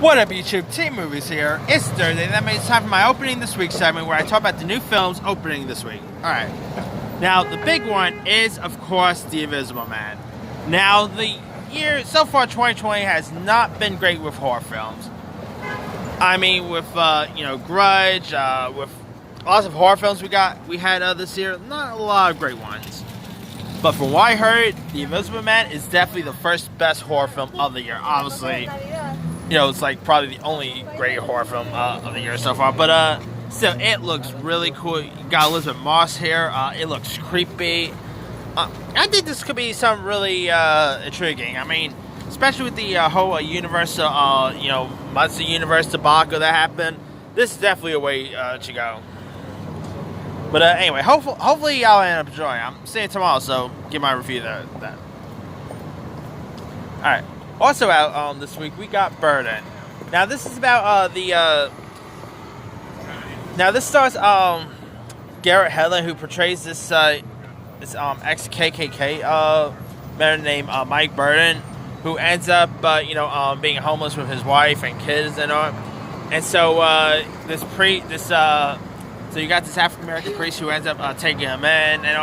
What up, YouTube? Team Movies here. It's Thursday. That means it's time for my opening this week segment where I talk about the new films opening this week. Alright. Now, the big one is, of course, The Invisible Man. Now, the year so far, 2020, has not been great with horror films. I mean, with, Grudge, with lots of horror films we had this year, not a lot of great ones. But from what I heard, The Invisible Man is definitely the first best horror film of the year. Obviously, it's like probably the only great horror film of the year so far. But still, it looks really cool. You got Elizabeth Moss here. It looks creepy. I think this could be something really intriguing. I mean, especially with the whole Universal, Monster Universe debacle that happened. This is definitely a way to go. But anyway, hopefully y'all end up enjoying. I'm seeing it tomorrow, so get my review there. Alright. Also out this week, we got Burden. Now, this is about Now, this stars Garrett Hedlund, who portrays this ex-KKK man named Mike Burden, who ends up, being homeless with his wife and kids and all. And so, so you got this African-American priest who ends up taking him in, and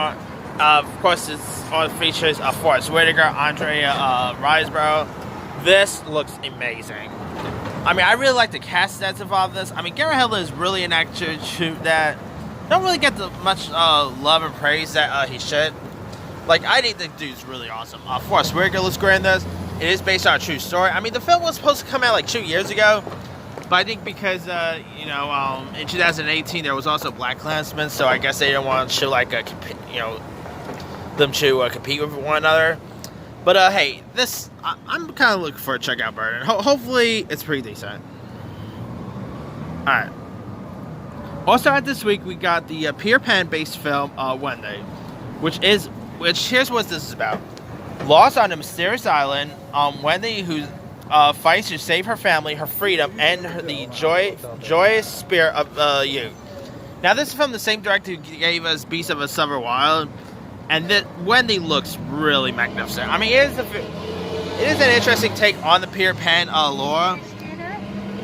of course, it's all features Forrest Whitaker, Andrea Riseborough. This looks amazing. I mean, I really like the cast that's involved in this. I mean, Garrett Hedlund is really an actor that don't really get the much love and praise that he should. Like, I think the dude's really awesome. Forrest Whitaker looks great in this. It is based on a true story. I mean, the film was supposed to come out like 2 years ago. But I think because, in 2018 there was also Black Klansmen, so I guess they didn't want to them to compete with one another. But hey, I'm kind of looking for to check out Burden. Hopefully it's pretty decent. All right. Also, out this week we got the Peter Pan-based film Wendy, which here's what this is about. Lost on a mysterious island, Wendy, who fights to save her family, her freedom, and the joyous spirit of youth. Now, this is from the same director who gave us Beast of a Summer Wild, and Wendy looks really magnificent. I mean, it is an interesting take on the Peter Pan lore,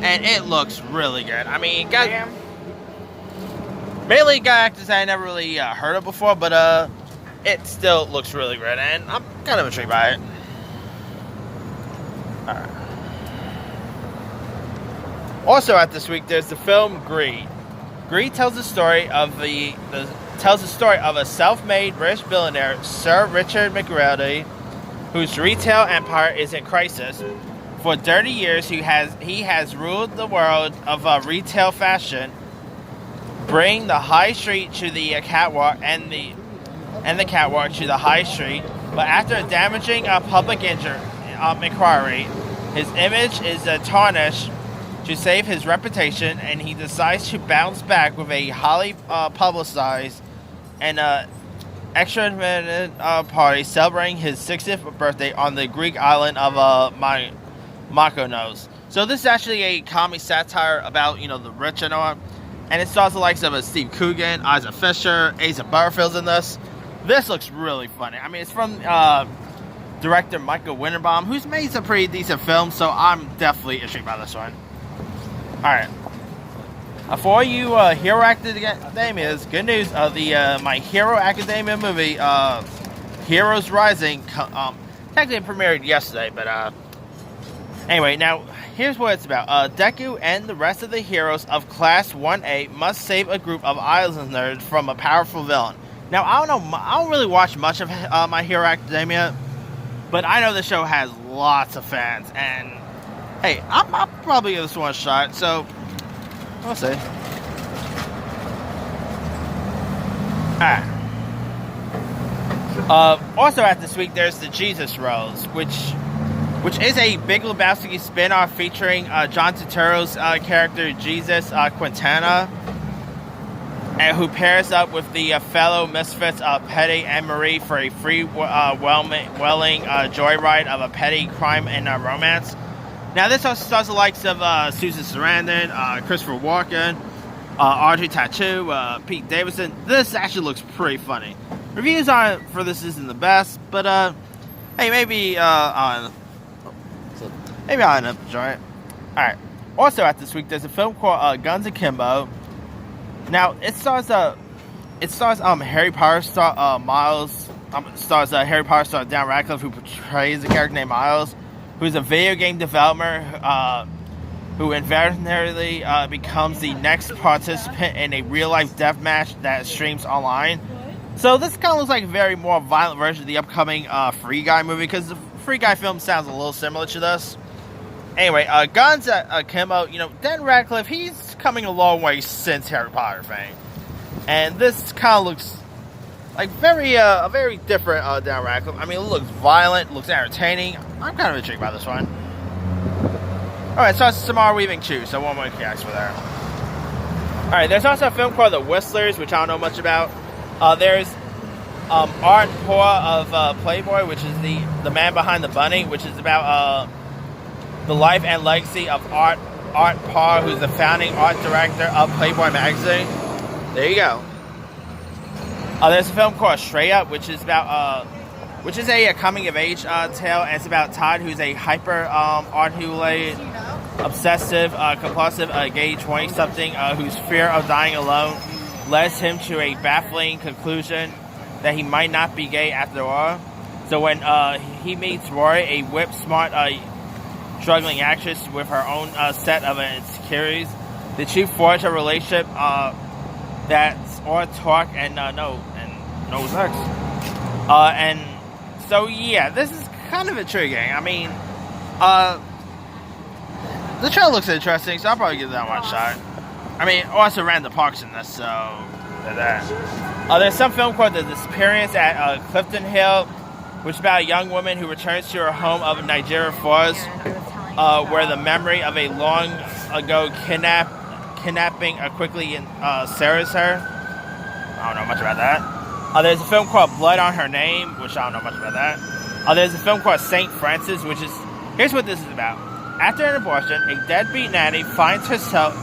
and it looks really good. I mean, mainly got actors that I never really heard of before, but it still looks really good, and I'm kind of intrigued by it. Alright. Also out this week, there's the film Greed. Greed tells the story of a self-made British billionaire, Sir Richard McGrady, whose retail empire is in crisis. For 30 years, he has ruled the world of retail fashion, bringing the high street to the catwalk and the catwalk to the high street. But after a damaging public inquiry, his image is tarnished. To save his reputation, and he decides to bounce back with a highly publicized and extravagant party celebrating his 60th birthday on the Greek island of Mykonos. So this is actually a comedy satire about the rich and all, and it stars the likes of Steve Coogan, Isaac Fisher, Asa Butterfield's in this. This looks really funny. I mean, it's from director Michael Winterbaum, who's made some pretty decent films, so I'm definitely intrigued by this one. Alright. For you Hero Academias, good news of the My Hero Academia movie, Heroes Rising, technically premiered yesterday, but anyway, now here's what it's about. Deku and the rest of the heroes of Class 1A must save a group of islanders from a powerful villain. Now, I don't really watch much of My Hero Academia, but I know the show has lots of fans, and hey, I'll probably give this one a shot, so we'll see. Alright. Also out this week, there's the Jesus Rose, which is a Big Lebowski spin-off featuring John Turturro's character Jesus Quintana, and who pairs up with the fellow misfits Petty and Marie for a free welling joyride of a petty crime and romance. Now, this also stars the likes of Susan Sarandon, Christopher Walken, Audrey Tautou, Pete Davidson. This actually looks pretty funny. Reviews on it for this isn't the best, but hey, maybe I'll end up enjoying it. Alright. Also out this week, there's a film called Guns Akimbo. Now, it stars Harry Potter star Miles. Stars Harry Potter star Dan Radcliffe, who portrays a character named Miles, who's a video game developer who invariably becomes the next participant in a real-life deathmatch that streams online. So this kind of looks like a very more violent version of the upcoming Free Guy movie, because the Free Guy film sounds a little similar to this. Anyway, Guns Akimbo, Dan Radcliffe, he's coming a long way since Harry Potter fame. And this kind of looks like a very different Dan Radcliffe. I mean, it looks violent, looks entertaining. I'm kind of intrigued by this one. Alright, so it's Samara Weaving Chu, so one more kicks for there. Alright, there's also a film called The Whistlers, which I don't know much about. There's Art Parr of Playboy, which is the man behind the bunny, which is about the life and legacy of Art Parr, who's the founding art director of Playboy magazine. There you go. There's a film called Straight Up, which is about which is a coming of age tale, and it's about Todd, who's a hyper articulated, obsessive, compulsive gay 20-something whose fear of dying alone leads him to a baffling conclusion that he might not be gay after all. So when he meets Rory, a whip-smart, struggling actress with her own set of insecurities, the two forge a relationship that's all talk and no sex. And so yeah, this is kind of intriguing. I mean, the trailer looks interesting, so I'll probably give that one shot. I mean, also Randall Park's in this, so that. There's some film called The Disappearance at Clifton Hill, which is about a young woman who returns to her home of Nigeria Falls, where the memory of a long ago kidnapping quickly ensnares her. I don't know much about that. There's a film called Blood on Her Name, which I don't know much about that. There's a film called St. Francis, which is... Here's what this is about. After an abortion, a deadbeat nanny finds herself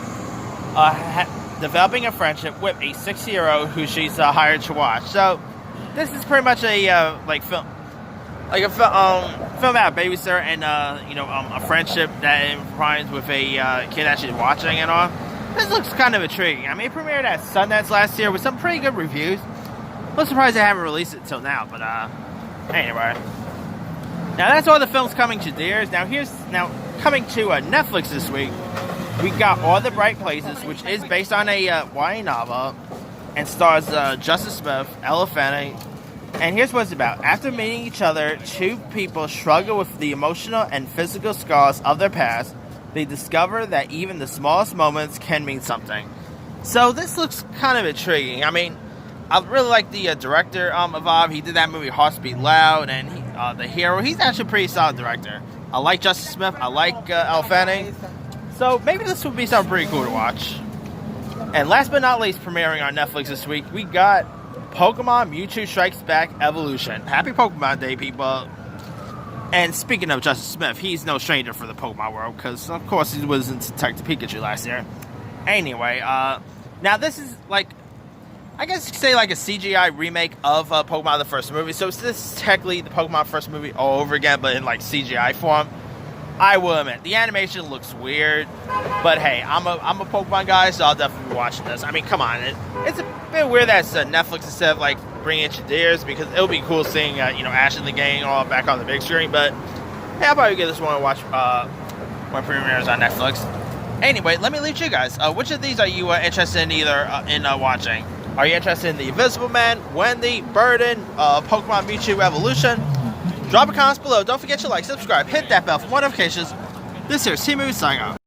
developing a friendship with a 60-year-old who she's hired to watch. So, this is pretty much a film about a babysitter and a friendship that entwines with a kid that she's watching and all. This looks kind of intriguing. I mean, it premiered at Sundance last year with some pretty good reviews. I'm surprised they haven't released it till now, but anyway. Now that's all the films coming to theaters. Now coming to Netflix this week, we got All the Bright Places, which is based on a YA novel and stars Justice Smith, Ella Fanning. And here's what it's about. After meeting each other, two people struggle with the emotional and physical scars of their past. They discover that even the smallest moments can mean something. So this looks kind of intriguing. I mean, I really like the director of He did that movie Heartbeat Loud and The Hero. He's actually a pretty solid director. I like Justice Smith. I like Elle Fanning. So maybe this would be something pretty cool to watch. And last but not least, premiering on Netflix this week, we got Pokemon Mewtwo Strikes Back Evolution. Happy Pokemon Day, people. And speaking of Justice Smith, he's no stranger for the Pokemon world, because of course he was in Detective Pikachu last year. Anyway, now this is I guess you could say a CGI remake of Pokemon the first movie. So this is technically the Pokemon first movie all over again, but in CGI form. I will admit, the animation looks weird, but hey, I'm a Pokemon guy, so I'll definitely be watching this. I mean, come on, it's a bit weird that it's Netflix instead of bringing it to theaters, because it'll be cool seeing Ash and the gang all back on the big screen. But hey, I'll probably give this one a watch when it premieres on Netflix. Anyway, let me leave you guys. Which of these are you interested in in watching? Are you interested in The Invisible Man, Wendy, Burden, Pokemon Mewtwo Evolution? Drop a comment below. Don't forget to like, subscribe, hit that bell for more notifications. This here is T-Movie signing off.